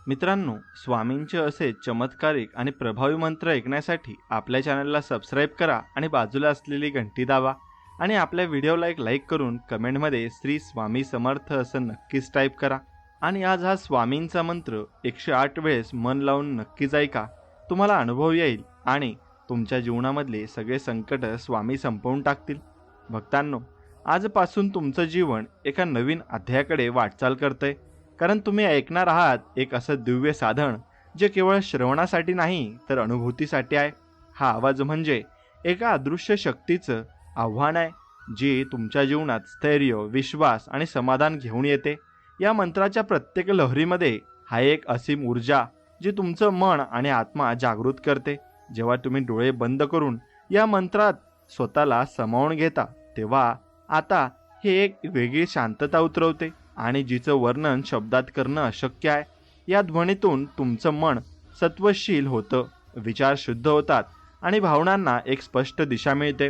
मित्रांनो, स्वामींचे असे चमत्कारिक आणि प्रभावी मंत्र ऐकण्यासाठी आपल्या चॅनलला सबस्क्राईब करा आणि बाजूला असलेली घंटी दाबा आणि आपल्या व्हिडिओला एक लाईक करून कमेंटमध्ये श्री स्वामी समर्थ असं नक्कीच टाईप करा। आणि आज हा स्वामींचा मंत्र 108 वेळेस मन लावून नक्कीच ऐका, तुम्हाला अनुभव येईल आणि तुमच्या जीवनामधले सगळे संकट स्वामी संपवून टाकतील। भक्तांनो, आजपासून तुमचं जीवन एका नवीन अध्यायाकडे वाटचाल करतंय, कारण तुम्ही ऐकणार आहात एक असं दिव्य साधन जे केवळ श्रवणासाठी नाही तर अनुभूतीसाठी आहे। हा आवाज म्हणजे एका अदृश्य शक्तीचं आव्हान आहे, जी तुमच्या जीवनात स्थैर्य, विश्वास आणि समाधान घेऊन येते। या मंत्राच्या प्रत्येक लहरीमध्ये हा एक असीम ऊर्जा जी तुमचं मन आणि आत्मा जागृत करते। जेव्हा तुम्ही डोळे बंद करून या मंत्रात स्वतःला सामावून घेता, तेव्हा आता हे एक वेगळी शांतता उतरवते आणि जिचं वर्णन शब्दात करणं अशक्य आहे। या ध्वनीतून तुमचं मन सत्वशील होतं, विचार शुद्ध होतात आणि भावनांना एक स्पष्ट दिशा मिळते।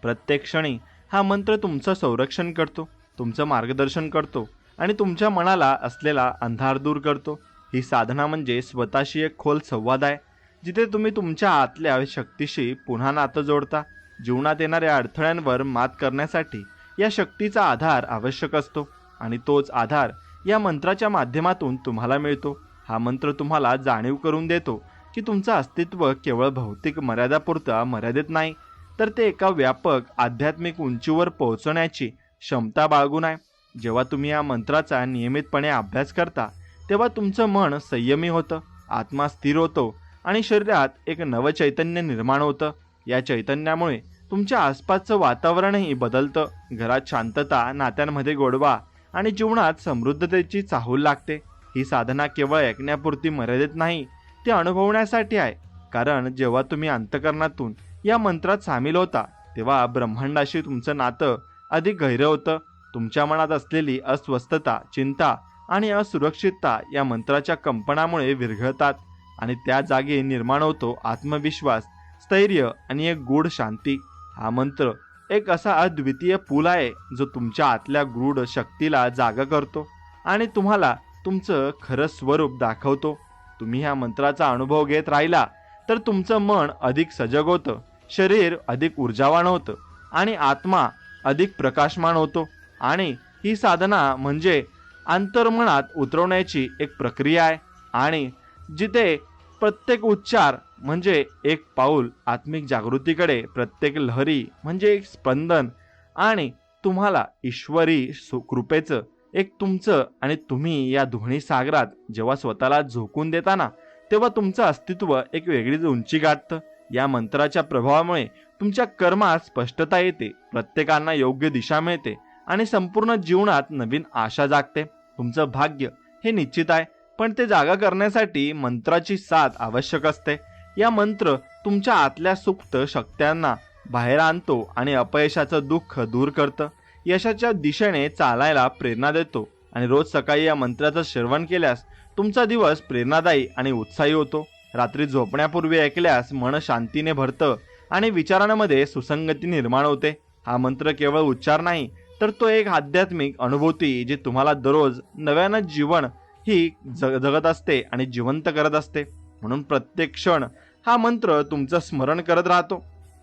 प्रत्येक क्षणी हा मंत्र तुमचं संरक्षण करतो, तुमचं मार्गदर्शन करतो आणि तुमच्या मनाला असलेला अंधार दूर करतो। ही साधना म्हणजे स्वतःशी एक खोल संवाद आहे, जिथे तुम्ही तुमच्या आतल्या शक्तीशी पुन्हा नातं जोडता। जीवनात येणाऱ्या अडथळ्यांवर मात करण्यासाठी या शक्तीचा आधार आवश्यक असतो आणि तोच आधार या मंत्राच्या माध्यमातून तुम्हाला मिळतो। हा मंत्र तुम्हाला जाणीव करून देतो की तुमचं अस्तित्व केवळ भौतिक मर्यादापुरता मर्यादित नाही, तर ते एका व्यापक आध्यात्मिक उंचीवर पोहोचण्याची क्षमता बाळगून आहे। जेव्हा तुम्ही या मंत्राचा नियमितपणे अभ्यास करता, तेव्हा तुमचं मन संयमी होतं, आत्मा स्थिर होतो आणि शरीरात एक नवं चैतन्य निर्माण होतं। या चैतन्यामुळे तुमच्या आसपासचं वातावरणही बदलतं, घरात शांतता, नात्यांमध्ये गोडवा आणि जीवनात समृद्धतेची चाहूल लागते। ही साधना केवळ ऐकण्यापुरती मर्यादित नाही, ती अनुभवण्यासाठी आहे, कारण जेव्हा तुम्ही अंतःकरणातून या मंत्रात सामील होता, तेव्हा ब्रह्मांडाशी तुमचं नातं अधिक गहिरं होतं। तुमच्या मनात असलेली अस्वस्थता, चिंता आणि असुरक्षितता या मंत्राच्या कंपनामुळे विरघळतात आणि त्या जागी निर्माण होतो आत्मविश्वास, स्थैर्य आणि एक गूढ शांती। हा मंत्र एक असा अद्वितीय पूल आहे, जो तुमच्या आतल्या गूढ शक्तीला जागा करतो आणि तुम्हाला तुमचं खरं स्वरूप दाखवतो। तुम्ही ह्या मंत्राचा अनुभव घेत राहिला तर तुमचं मन अधिक सजग होतं, शरीर अधिक ऊर्जावान होतं आणि आत्मा अधिक प्रकाशमान होतो। आणि ही साधना म्हणजे अंतर्मनात उतरवण्याची एक प्रक्रिया आहे, आणि जिथे प्रत्येक उच्चार म्हणजे एक पाऊल आत्मिक जागृतीकडे, प्रत्येक लहरी म्हणजे एक स्पंदन आणि तुम्हाला ईश्वरी कृपेचं एक तुमचं। आणि तुम्ही या दोन्ही सागरात जेव्हा स्वतःला झोकून देताना, तेव्हा तुमचं अस्तित्व एक वेगळीच उंची गाठतं। या मंत्राच्या प्रभावामुळे तुमच्या कर्मात स्पष्टता येते, प्रत्येकांना योग्य दिशा मिळते आणि संपूर्ण जीवनात नवीन आशा जागते। तुमचं भाग्य हे निश्चित आहे, पण ते जागा करण्यासाठी मंत्राची साथ आवश्यक असते। या मंत्र तुमच्या आतल्या सुप्त शक्त्यांना बाहेर आणतो आणि अपयशाचं दुःख दूर करतं, यशाच्या दिशेने चालायला प्रेरणा देतो। आणि रोज सकाळी या मंत्राचं श्रवण केल्यास तुमचा दिवस प्रेरणादायी आणि उत्साही होतो। रात्री झोपण्यापूर्वी ऐकल्यास मन शांतीने भरतं आणि विचारांमध्ये सुसंगती निर्माण होते। हा मंत्र केवळ उच्चार नाही, तर तो एक आध्यात्मिक अनुभूती जी तुम्हाला दररोज नव्यानं जीवन ही जगत असते आणि जिवंत करत असते। म्हणून प्रत्येक क्षण हा मंत्र तुमचं स्मरण करत राहतो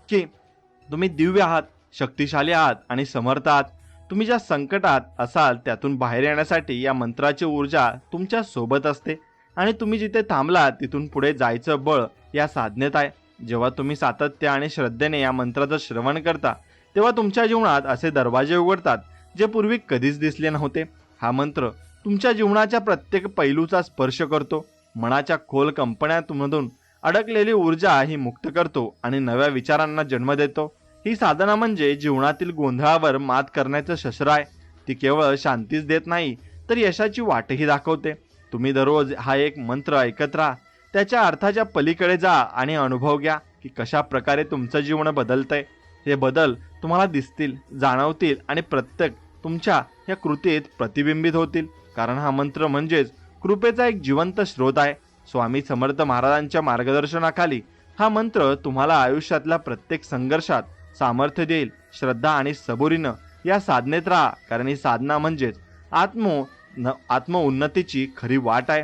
की तुम्ही दिव्य आहात, शक्तिशाली आहात आणि समर्थ आहात। तुम्ही ज्या संकटात असाल त्यातून बाहेर येण्यासाठी या मंत्राची ऊर्जा तुमच्या सोबत असते आणि तुम्ही जिथे थांबलात तिथून पुढे जायचं बळ या साधनेत आहे। जेव्हा तुम्ही सातत्य आणि श्रद्धेने या मंत्राचं श्रवण करता, तेव्हा तुमच्या जीवनात असे दरवाजे उघडतात जे पूर्वी कधीच दिसले नव्हते। हा मंत्र तुमच्या जीवनाच्या प्रत्येक पैलूचा स्पर्श करतो, मनाच्या खोल कंपन्यांमधून अडकलेली ऊर्जा ही मुक्त करतो आणि नव्या विचारांना जन्म देतो। ही साधना म्हणजे जीवनातील गोंधळावर मात करण्याचं शस्त्र आहे। ती केवळ शांतीच देत नाही, तर यशाची वाटही दाखवते। तुम्ही दररोज हा एक मंत्र ऐकत राहा, त्याच्या अर्थाच्या पलीकडे जा आणि अनुभव घ्या की कशा प्रकारे तुमचं जीवन बदलतंय। हे बदल तुम्हाला दिसतील, जाणवतील आणि प्रत्येक तुमच्या या कृतीत प्रतिबिंबित होतील, कारण हा मंत्र म्हणजेच कृपेचा एक जिवंत स्रोत आहे। स्वामी समर्थ महाराजांच्या मार्गदर्शनाखाली हा मंत्र तुम्हाला आयुष्यातल्या प्रत्येक संघर्षात सामर्थ्य देईल। श्रद्धा आणि सबुरीनं या साधनेत राहा, कारण ही साधना म्हणजेच आत्म उन्नतीची खरी वाट आहे।